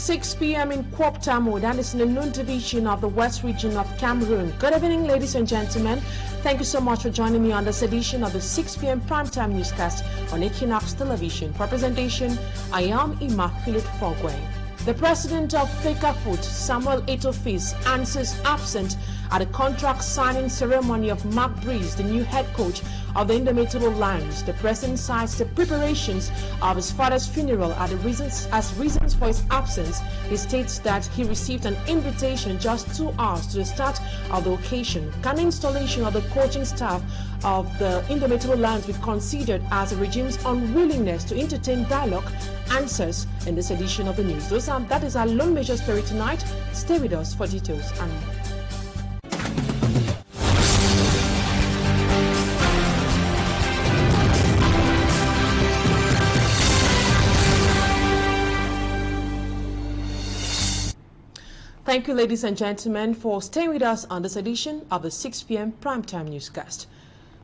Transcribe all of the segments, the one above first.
6 p.m. in Kwoptamo, that is in the Nous division of the West region of Cameroon. Good evening, ladies and gentlemen. Thank you so much for joining me on this edition of the 6 p.m. primetime newscast on Equinoxe television. For presentation, I am Immaculate Fogwe. The president of Fecafoot, Samuel Etofis, answers absent at the contract signing ceremony of Mark Breeze, the new head coach of the Indomitable Lions. The president cites the preparations of his father's funeral as reasons for his absence. He states that he received an invitation just 2 hours to the start of the occasion. Can the installation of the coaching staff of the Indomitable Lions be considered as the regime's unwillingness to entertain dialogue? Answers in this edition of the news. That is our lone major story tonight. Stay with us for details and more. Thank you, ladies and gentlemen, for staying with us on this edition of the 6 p.m. primetime newscast.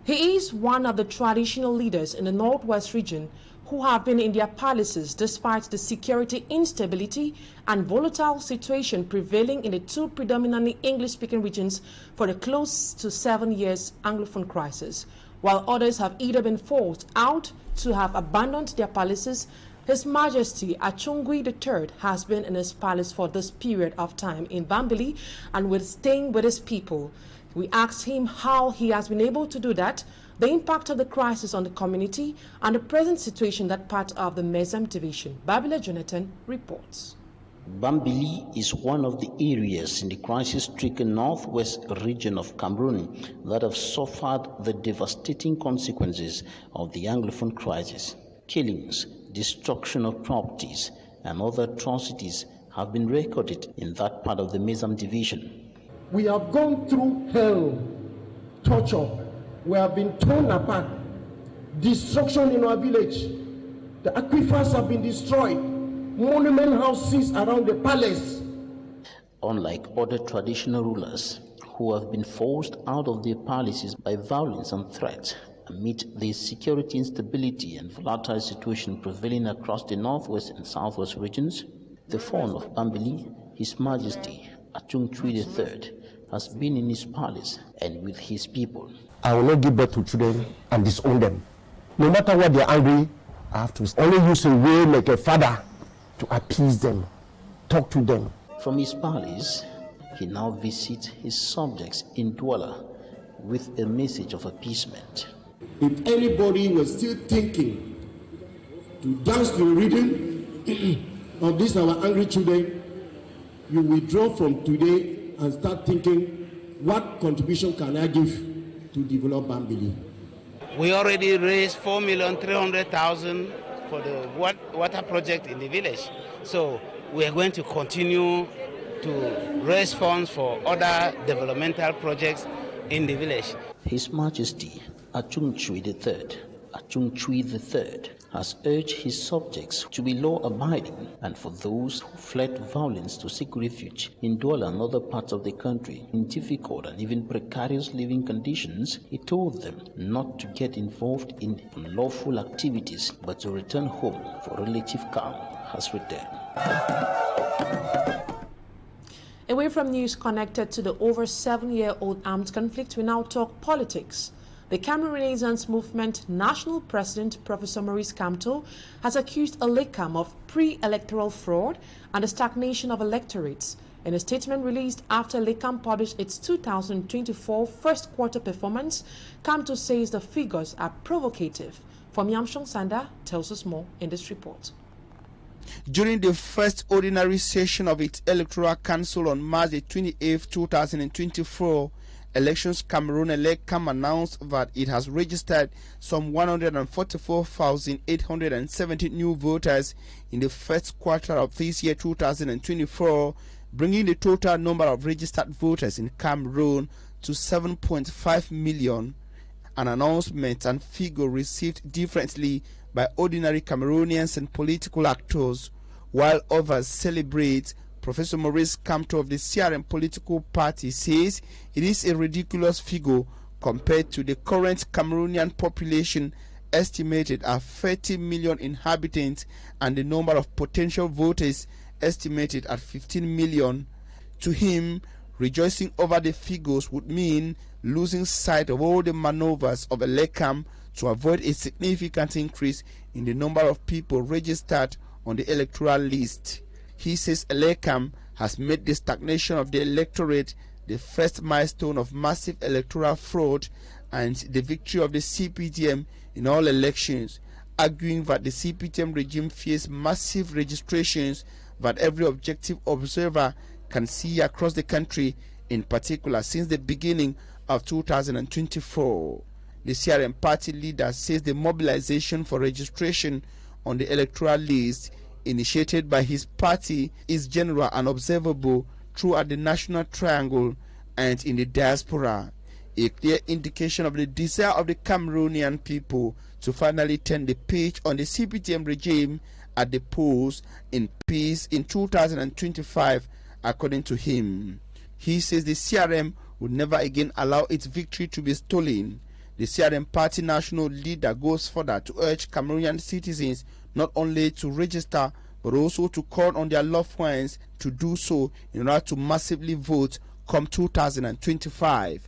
He is one of the traditional leaders in the Northwest region who have been in their palaces despite the security instability and volatile situation prevailing in the two predominantly English-speaking regions for the close to 7 years Anglophone crisis. While others have either been forced out to have abandoned their palaces, His Majesty Achungwi III has been in his palace for this period of time in Bambili and with staying with his people. We asked him how he has been able to do that, the impact of the crisis on the community, and the present situation that part of the Mesam division. Babila Jonathan reports. Bambili is one of the areas in the crisis-stricken northwest region of Cameroon that have suffered the devastating consequences of the Anglophone crisis. Killings, destruction of properties, and other atrocities have been recorded in that part of the Mesam division. We have gone through hell, torture, we have been torn apart, destruction in our village, the aquifers have been destroyed, monument houses around the palace. Unlike other traditional rulers who have been forced out of their palaces by violence and threats, amid the security instability and volatile situation prevailing across the northwest and southwest regions, the fawn of Bambili, His Majesty Achungwi III, has been in his palace and with his people. I will not give birth to children and disown them. No matter what they are angry, I have to only use a way like a father to appease them, talk to them. From his palace, he now visits his subjects in Douala with a message of appeasement. If anybody was still thinking to dance to the rhythm of these our angry children, you withdraw from today and start thinking, what contribution can I give to develop Bambili? We already raised 4,300,000 for the water project in the village. So we are going to continue to raise funds for other developmental projects in the village. His Majesty Achungwi III has urged his subjects to be law-abiding, and for those who fled violence to seek refuge in Douala and other parts of the country in difficult and even precarious living conditions, he told them not to get involved in unlawful activities, but to return home for relative calm has returned. Away from news connected to the over 7-year-old armed conflict, we now talk politics. The Cameroon Renaissance Movement National President Professor Maurice Kamto has accused Elecam of pre-electoral fraud and the stagnation of electorates. In a statement released after Elecam published its 2024 first quarter performance, Kamto says the figures are provocative. From Yamshong Sanda tells us more in this report. During the first ordinary session of its Electoral Council on March 28, 2024, Elections Cameroon Elecam announced that it has registered some 144,870 new voters in the first quarter of this year 2024, bringing the total number of registered voters in Cameroon to 7.5 million. An announcement and figure received differently by ordinary Cameroonians and political actors, while others celebrate. Professor Maurice Kamto of the CRM political party says it is a ridiculous figure compared to the current Cameroonian population estimated at 30 million inhabitants and the number of potential voters estimated at 15 million. To him, rejoicing over the figures would mean losing sight of all the maneuvers of Elecam to avoid a significant increase in the number of people registered on the electoral list. He says Elecam has made the stagnation of the electorate the first milestone of massive electoral fraud and the victory of the CPTM in all elections, arguing that the CPTM regime fears massive registrations that every objective observer can see across the country, in particular since the beginning of 2024. The CRM party leader says the mobilization for registration on the electoral list initiated by his party is general and observable throughout the national triangle and in the diaspora, a clear indication of the desire of the Cameroonian people to finally turn the page on the CPTM regime at the polls in peace in 2025, according to him. He says the CRM would never again allow its victory to be stolen. The CRM party national leader goes further to urge Cameroonian citizens not only to register but also to call on their loved ones to do so in order to massively vote come 2025.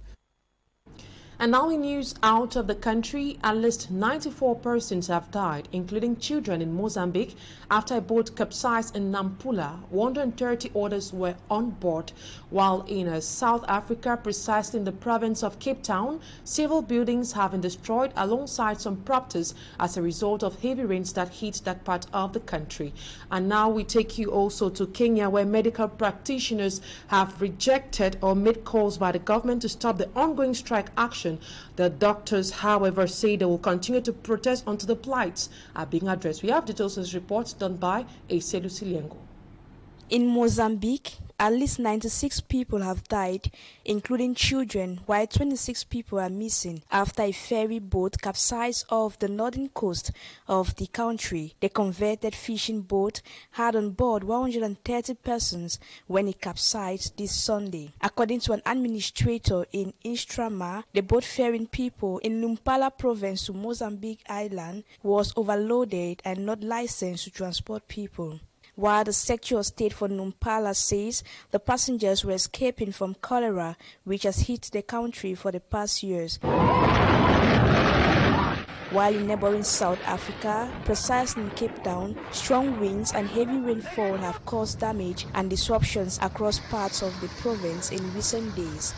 And now in news out of the country, at least 94 persons have died, including children in Mozambique, after a boat capsized in Nampula. 130 others were on board, while in South Africa, precisely in the province of Cape Town, several buildings have been destroyed alongside some properties as a result of heavy rains that hit that part of the country. And now we take you also to Kenya, where medical practitioners have rejected or made calls by the government to stop the ongoing strike action. The doctors, however, say they will continue to protest until the plights are being addressed. We have details in this report done by Eiselu Siliengo. In Mozambique, at least 96 people have died, including children, while 26 people are missing after a ferry boat capsized off the northern coast of the country. The converted fishing boat had on board 130 persons when it capsized this Sunday. According to an administrator in Instrama, the boat ferrying people in Nampula province to Mozambique Island was overloaded and not licensed to transport people. While the Secretary of State for Nampula says the passengers were escaping from cholera, which has hit the country for the past years. While in neighboring South Africa, precisely in Cape Town, strong winds and heavy rainfall have caused damage and disruptions across parts of the province in recent days.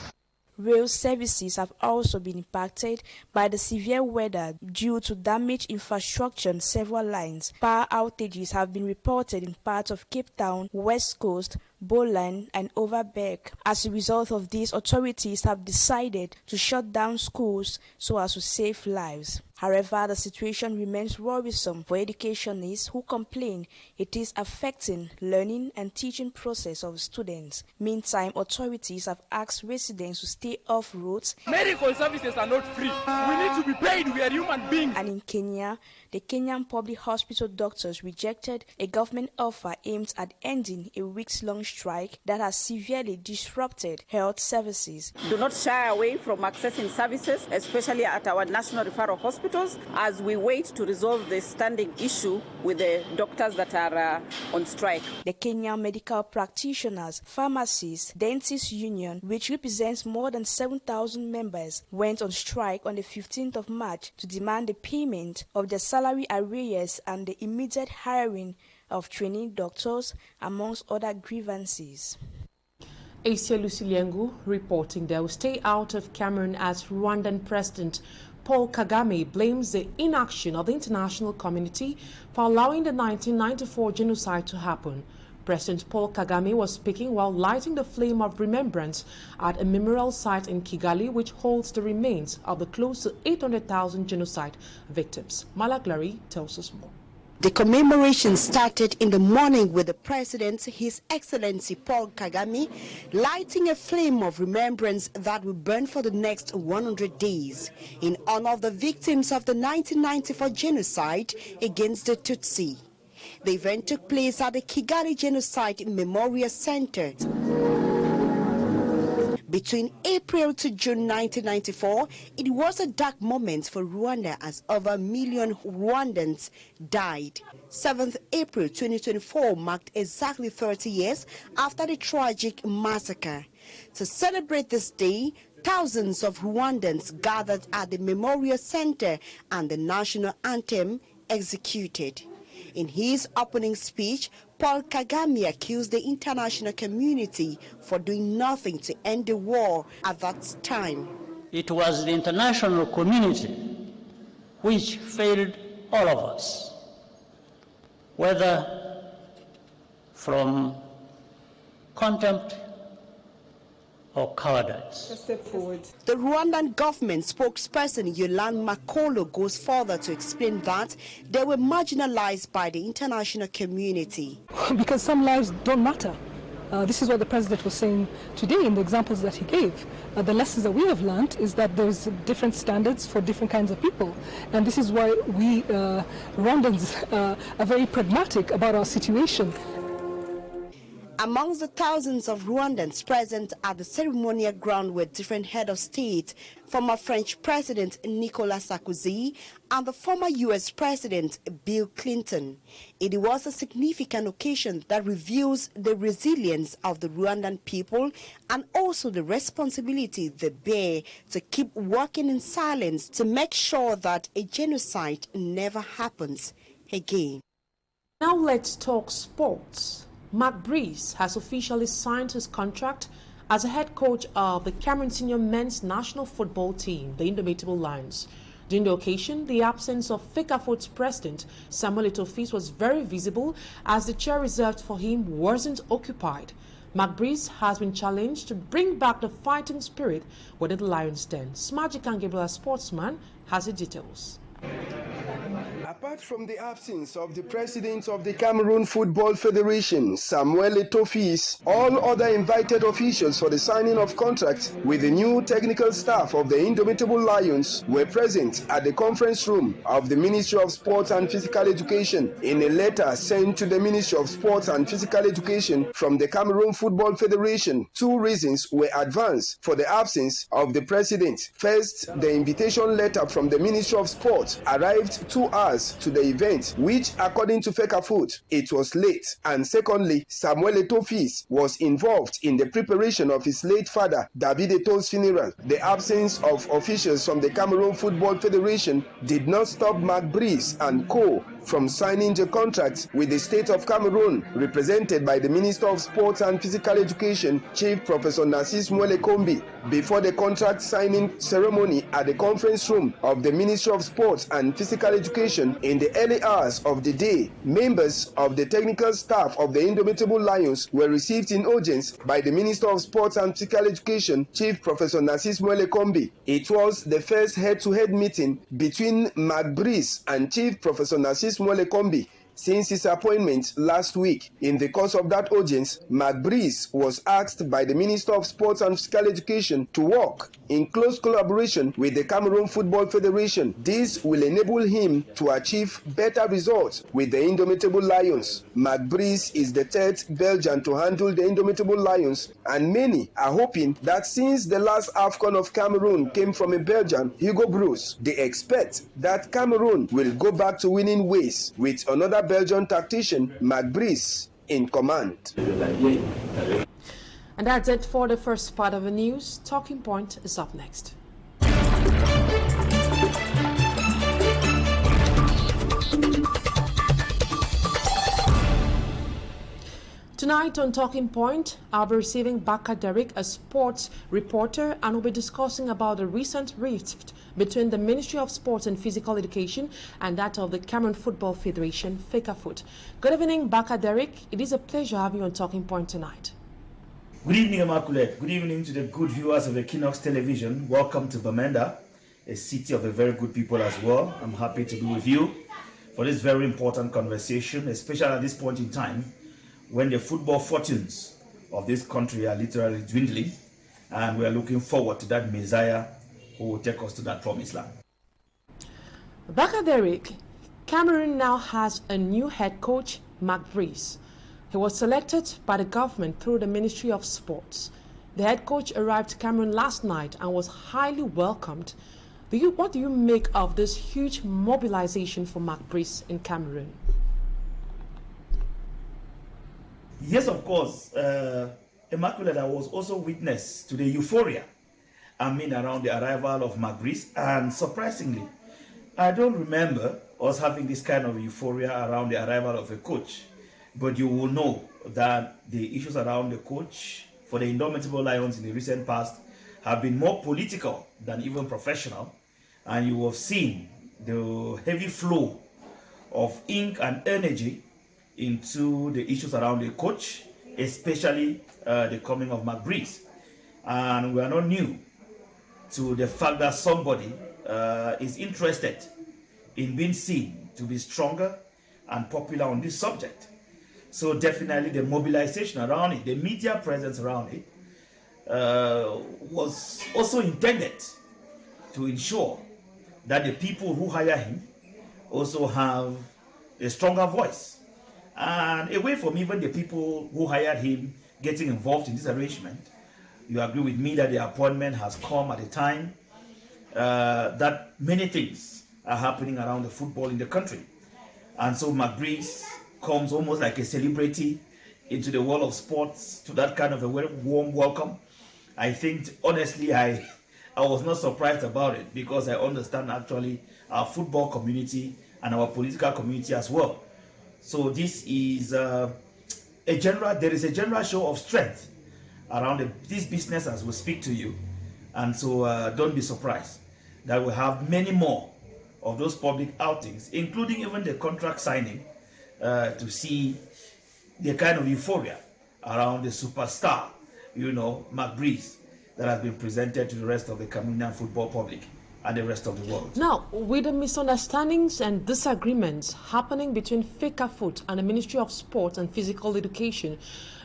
Rail services have also been impacted by the severe weather due to damaged infrastructure on several lines. Power outages have been reported in parts of Cape Town, West Coast, Boland and Overberg. As a result of this, authorities have decided to shut down schools so as to save lives. However, the situation remains worrisome for educationists who complain it is affecting learning and teaching process of students. Meantime, authorities have asked residents to stay off roads. Medical services are not free. We need to be paid. We are human beings. And in Kenya, the Kenyan public hospital doctors rejected a government offer aimed at ending a weeks-long strike that has severely disrupted health services. Do not shy away from accessing services, especially at our national referral hospitals, as we wait to resolve the standing issue with the doctors that are on strike. The Kenyan Medical Practitioners, Pharmacists, Dentists Union, which represents more than 7,000 members, went on strike on the 15th of March to demand the payment of their salary arrears and the immediate hiring of trainee doctors, amongst other grievances. Asia Luciliengu reporting they will stay out of Cameroon as Rwandan President Paul Kagame blames the inaction of the international community for allowing the 1994 genocide to happen. President Paul Kagame was speaking while lighting the flame of remembrance at a memorial site in Kigali, which holds the remains of the close to 800,000 genocide victims. Malaglari tells us more. The commemoration started in the morning with the President, His Excellency Paul Kagame, lighting a flame of remembrance that will burn for the next 100 days in honor of the victims of the 1994 genocide against the Tutsi. The event took place at the Kigali Genocide Memorial Center. Between April to June 1994, it was a dark moment for Rwanda as over 1 million Rwandans died. 7th April 2024 marked exactly 30 years after the tragic massacre. To celebrate this day, thousands of Rwandans gathered at the Memorial Center and the national anthem executed. In his opening speech, Paul Kagame accused the international community for doing nothing to end the war at that time. It was the international community which failed all of us, whether from contempt or cowardice. Step forward. The Rwandan government spokesperson Yolande Makolo goes further to explain that they were marginalized by the international community. Because some lives don't matter. This is what the president was saying today in the examples that he gave. The lessons that we have learned is that there's different standards for different kinds of people. And this is why we Rwandans are very pragmatic about our situation. Amongst the thousands of Rwandans present at the ceremonial ground were different heads of state, former French President Nicolas Sarkozy and the former U.S. President Bill Clinton. It was a significant occasion that reveals the resilience of the Rwandan people and also the responsibility they bear to keep working in silence to make sure that a genocide never happens again. Now let's talk sports. Mark Breeze has officially signed his contract as a head coach of the Cameroon senior men's national football team, the Indomitable Lions. During the occasion, the absence of FECAFOOT's president, Samuel Eto'o was very visible as the chair reserved for him wasn't occupied. Mark Breeze has been challenged to bring back the fighting spirit within the Lions' den. Smagic and Gabriel, sportsman, has the details. Apart from the absence of the president of the Cameroon Football Federation, Samuel Eto'o, all other invited officials for the signing of contracts with the new technical staff of the Indomitable Lions were present at the conference room of the Ministry of Sports and Physical Education. In a letter sent to the Ministry of Sports and Physical Education from the Cameroon Football Federation, two reasons were advanced for the absence of the president. First, the invitation letter from the Ministry of Sports arrived 2 hours to the event, which according to FECAFOOT, it was late. And secondly, Samuel Eto'o was involved in the preparation of his late father, David Eto'o's funeral. The absence of officials from the Cameroon Football Federation did not stop Mark Breeze and co. from signing the contract with the state of Cameroon, represented by the Minister of Sports and Physical Education, Chief Professor Narcisse Mwele-Kombi. Before the contract signing ceremony at the conference room of the Ministry of Sports and Physical Education in the early hours of the day, members of the technical staff of the Indomitable Lions were received in audience by the Minister of Sports and Physical Education, Chief Professor Narcisse Mwele-Kombi. It was the first head-to-head meeting between Mark Breeze and Chief Professor Narcisse Mwele-Kombi since his appointment last week. In the course of that audience, Mark Breeze was asked by the Minister of Sports and Physical Education to work in close collaboration with the Cameroon Football Federation. This will enable him to achieve better results with the Indomitable Lions. Mark Breeze is the third Belgian to handle the Indomitable Lions, and many are hoping that since the last AFCON of Cameroon came from a Belgian, Hugo Broos, they expect that Cameroon will go back to winning ways with another Belgian tactician, Mark Breeze, in command. And that's it for the first part of the news. Talking Point is up next. Tonight on Talking Point, I'll be receiving Baka Derek, a sports reporter, and we'll be discussing about the recent rift between the Ministry of Sports and Physical Education and that of the Cameroon Football Federation, FECAFOOT. Good evening, Baka Derek. It is a pleasure having you on Talking Point tonight. Good evening, Immaculate. Good evening to the good viewers of Equinoxe Television. Welcome to Bamenda, a city of the very good people as well. I'm happy to be with you for this very important conversation, especially at this point in time when the football fortunes of this country are literally dwindling, and we are looking forward to that Messiah who will take us to that promised land. Baka Derek, Cameroon now has a new head coach, Mark Breeze. He was selected by the government through the Ministry of Sports. He was The head coach arrived to Cameroon last night and was highly welcomed. What do you make of this huge mobilization for Mark Brice in Cameroon? Yes, of course. Immaculate, I was also witness to the euphoria around the arrival of Mark Brice, and surprisingly, I don't remember us having this kind of euphoria around the arrival of a coach. But you will know that the issues around the coach for the Indomitable Lions in the recent past have been more political than even professional, and you have seen the heavy flow of ink and energy into the issues around the coach, especially the coming of Mark Brice. And we are not new to the fact that somebody is interested in being seen to be stronger and popular on this subject. So definitely the mobilization around it, the media presence around it, was also intended to ensure that the people who hire him also have a stronger voice. And away from even the people who hired him getting involved in this arrangement, you agree with me that the appointment has come at a time that many things are happening around the football in the country. And so Mark Brice comes almost like a celebrity into the world of sports, to that kind of a very warm welcome. I think, honestly, I was not surprised about it, because I understand actually our football community and our political community as well. So this is there is a general show of strength around this business as we speak to you. And so don't be surprised that we have many more of those public outings, including even the contract signing, to see the kind of euphoria around the superstar, Mark Brice, that has been presented to the rest of the Cameroonian football public and the rest of the world. Now, with the misunderstandings and disagreements happening between FECAFOOT and the Ministry of Sport and Physical Education,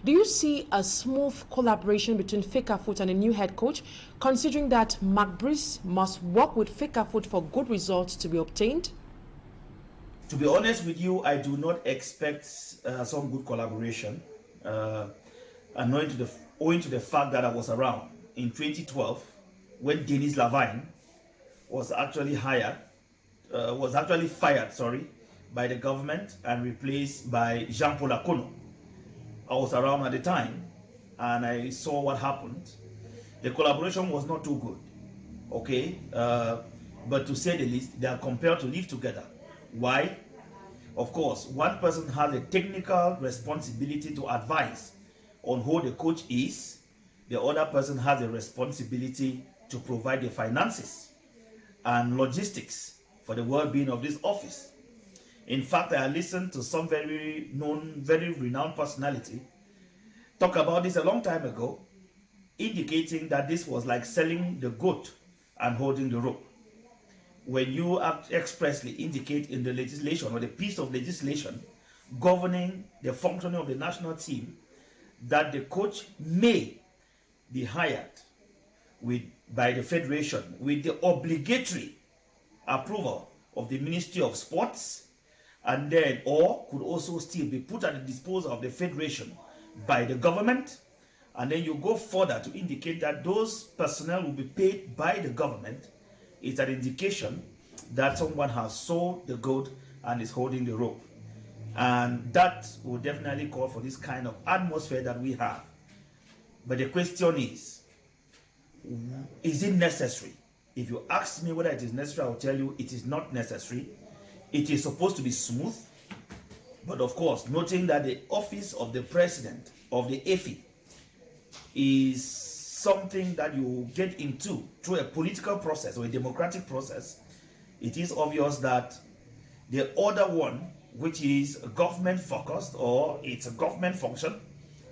do you see a smooth collaboration between FECAFOOT and a new head coach, considering that Mark Brice must work with FECAFOOT for good results to be obtained? To be honest with you, I do not expect some good collaboration, and owing to the fact that I was around in 2012 when Denis Lavine was actually fired, by the government and replaced by Jean-Paul Akono. I was around at the time and I saw what happened. The collaboration was not too good, okay? But to say the least, they are compelled to live together. Why? Of course, one person has a technical responsibility to advise on who the coach is. The other person has a responsibility to provide the finances and logistics for the well-being of this office. In fact, I listened to some very renowned personality talk about this a long time ago, indicating that this was like selling the goat and holding the rope. When you expressly indicate in the legislation or the piece of legislation governing the functioning of the national team that the coach may be hired by the federation with the obligatory approval of the Ministry of Sports, and then or could also still be put at the disposal of the federation by the government, and then you go further to indicate that those personnel will be paid by the government, it's an indication that someone has sold the goat and is holding the rope. And that will definitely call for this kind of atmosphere that we have. But the question is it necessary? If you ask me whether it is necessary, I will tell you it is not necessary. It is supposed to be smooth. But of course, noting that the office of the president of the EFI is something that you get into through a political process or a democratic process, it is obvious that the other one, which is government focused or it's a government function,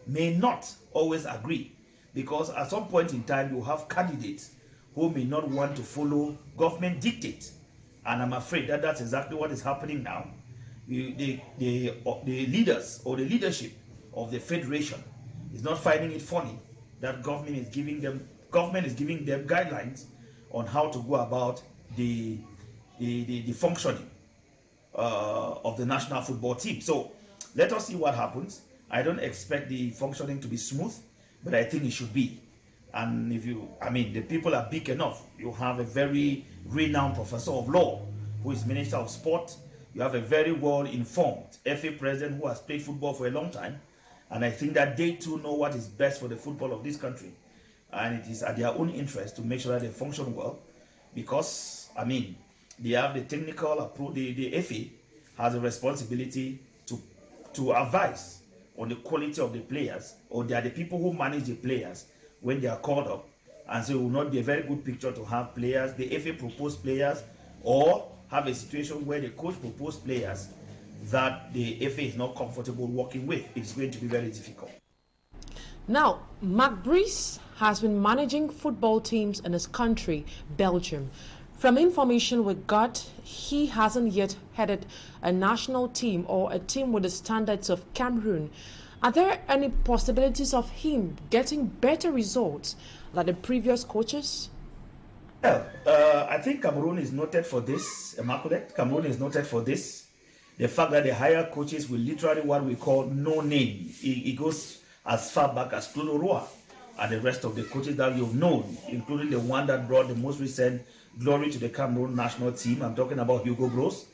may not always agree, because at some point in time you have candidates who may not want to follow government dictate, and I'm afraid that that's exactly what is happening now. The leaders or the leadership of the federation is not finding it funny that government is giving them guidelines on how to go about the functioning of the national football team. So let us see what happens. I don't expect the functioning to be smooth, but I think it should be. And if you, the people are big enough. You have a very renowned professor of law who is Minister of Sport. You have a very well-informed FA president who has played football for a long time. And I think that they too know what is best for the football of this country. And it is at their own interest to make sure that they function well. Because, they have the technical approach. The FA has a responsibility to advise on the quality of the players, or they are the people who manage the players when they are called up. And so it will not be a very good picture to have players, the FA propose players, or have a situation where the coach proposed players that the FA is not comfortable working with. It's going to be very difficult. Now, Mark Brice has been managing football teams in his country, Belgium. From information we got, he hasn't yet headed a national team or a team with the standards of Cameroon. Are there any possibilities of him getting better results than the previous coaches? Well, I think Cameroon is noted for this, Immaculate. Cameroon is noted for this. The fact that they hire coaches with literally what we call no name. It goes as far back as Claude Roy and the rest of the coaches that you've known, including the one that brought the most recent glory to the Cameroon national team. I'm talking about Hugo Broos.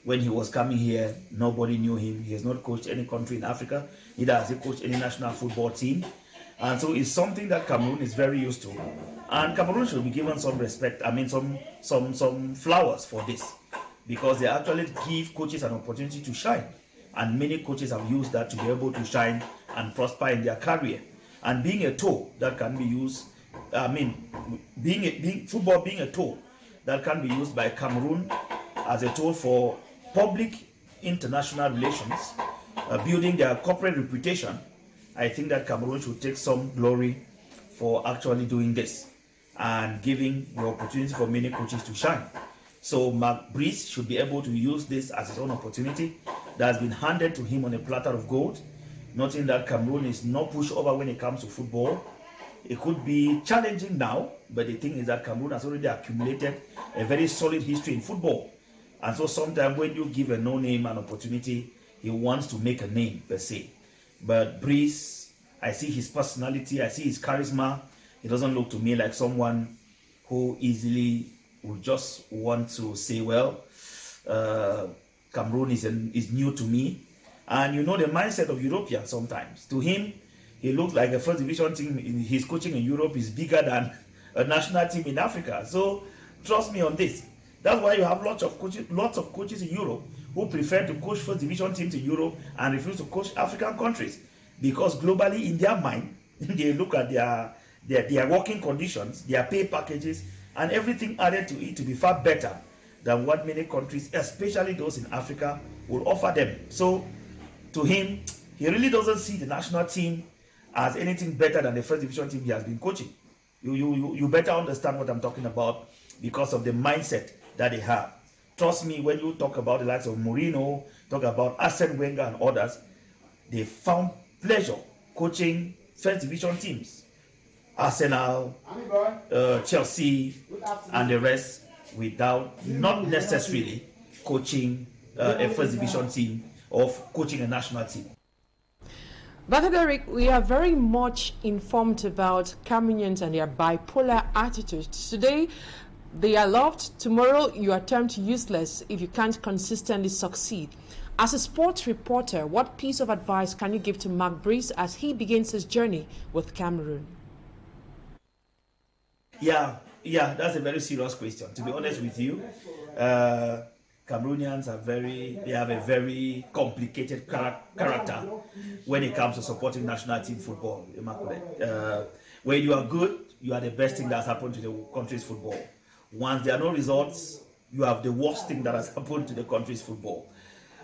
When he was coming here, nobody knew him. He has not coached any country in Africa. Neither has he coached any national football team. And so it's something that Cameroon is very used to. And Cameroon should be given some respect, some flowers for this. Because they actually give coaches an opportunity to shine. And many coaches have used that to be able to shine and prosper in their career. And being a tool that can be used, football being a tool that can be used by Cameroon as a tool for public international relations, building their corporate reputation, I think that Cameroon should take some glory for actually doing this and giving the opportunity for many coaches to shine. So Mark Brice should be able to use this as his own opportunity that has been handed to him on a platter of gold. Noting that Cameroon is not pushover when it comes to football. It could be challenging now, but the thing is that Cameroon has already accumulated a very solid history in football. And so sometimes when you give a no-name an opportunity, he wants to make a name per se. But Brice, I see his personality, I see his charisma. He doesn't look to me like someone who easily would just want to say, well, Cameroon is new to me. And you know the mindset of Europeans sometimes. To him, he looks like a first division team. His coaching in Europe is bigger than a national team in Africa. So trust me on this. That's why you have lots of coaches in Europe who prefer to coach first division teams in Europe and refuse to coach African countries. Because globally, in their mind, they look at their working conditions, their pay packages, and everything added to it to be far better than what many countries, especially those in Africa, will offer them. So to him, he really doesn't see the national team as anything better than the first division team he has been coaching. You better understand what I'm talking about because of the mindset that they have. Trust me, when you talk about the likes of Mourinho, talk about Arsene Wenger and others, they found pleasure coaching first division teams. Arsenal, Chelsea, and the rest, without not necessarily coaching a first division team or coaching a national team. Dr. Derek, we are very much informed about Cameroonians and their bipolar attitudes. Today, they are loved. Tomorrow, you are termed useless if you can't consistently succeed. As a sports reporter, what piece of advice can you give to Mark Brice as he begins his journey with Cameroon? Yeah, that's a very serious question. To be honest with you, Cameroonians have a very complicated character when it comes to supporting national team football. Immaculate. When you are good, you are the best thing that has happened to the country's football. Once there are no results, you have the worst thing that has happened to the country's football.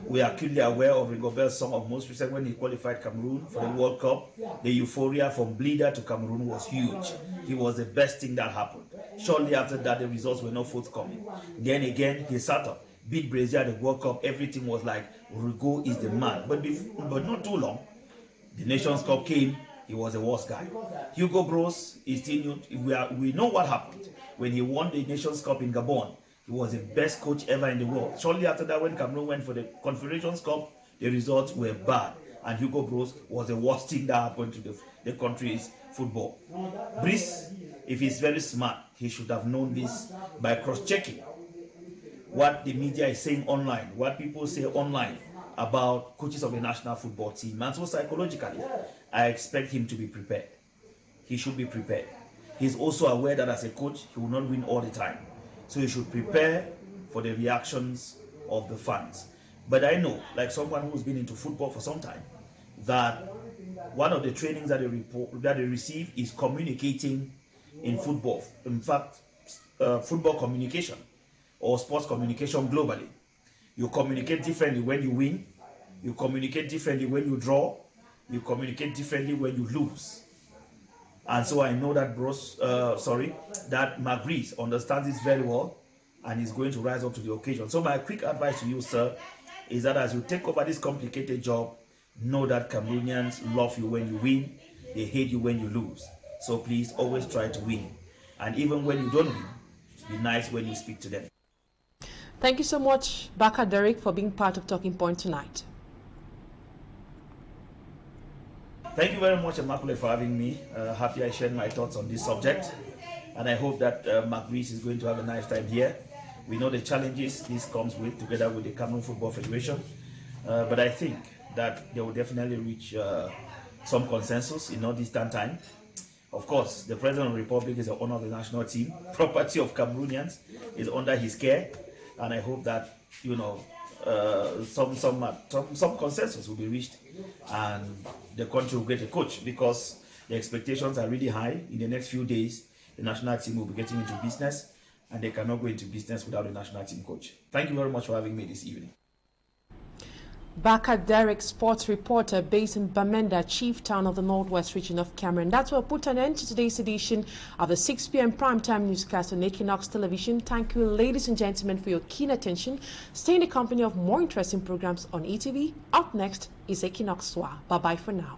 We are acutely aware of Rigobert's song of most recent when he qualified Cameroon for the World Cup. The euphoria from Bleeder to Cameroon was huge. He was the best thing that happened. Shortly after that, the results were not forthcoming. Then again, he sat up, beat Brazil at the World Cup. Everything was like, Rigo is the man. But not too long, the Nations Cup came. He was the worst guy. Hugo Broos is still new. We know what happened when he won the Nations Cup in Gabon. He was the best coach ever in the world. Shortly after that, when Cameroon went for the Confederations Cup, the results were bad. and Hugo Bros was the worst thing that happened to the country's football. Brice, if he's very smart, he should have known this by cross-checking what the media is saying online, what people say online about coaches of the national football team. And so psychologically, I expect him to be prepared. He should be prepared. He's also aware that as a coach, he will not win all the time. So he should prepare for the reactions of the fans. But I know, like someone who's been into football for some time, that one of the trainings that they receive is communicating in football. In fact, football communication or sports communication globally. You communicate differently when you win. You communicate differently when you draw. You communicate differently when you lose. And so I know that that Magrice understands this very well and is going to rise up to the occasion. So my quick advice to you, sir, is that as you take over this complicated job, know that Cameroonians love you when you win, they hate you when you lose. So please always try to win. And even when you don't win, be nice when you speak to them. Thank you so much, Baka Derek, for being part of Talking Point tonight. Thank you very much, Immaculate, for having me. Happy I shared my thoughts on this subject. And I hope that Magrice is going to have a nice time here. We know the challenges this comes with, together with the Cameroon Football Federation. But I think that they will definitely reach some consensus in no distant time. Of course, the President of the Republic is the owner of the national team. Property of Cameroonians is under his care. And I hope that, you know, some consensus will be reached and the country will get a coach, because the expectations are really high. In the next few days, the national team will be getting into business, and they cannot go into business without a national team coach. Thank you very much for having me this evening. Baka Derek, sports reporter based in Bamenda, chief town of the Northwest region of Cameroon. That's what put an end to today's edition of the 6 p.m. primetime newscast on Equinoxe Television. Thank you, ladies and gentlemen, for your keen attention. Stay in the company of more interesting programs on ETV. Up next is Equinoxe Soir. Bye-bye for now.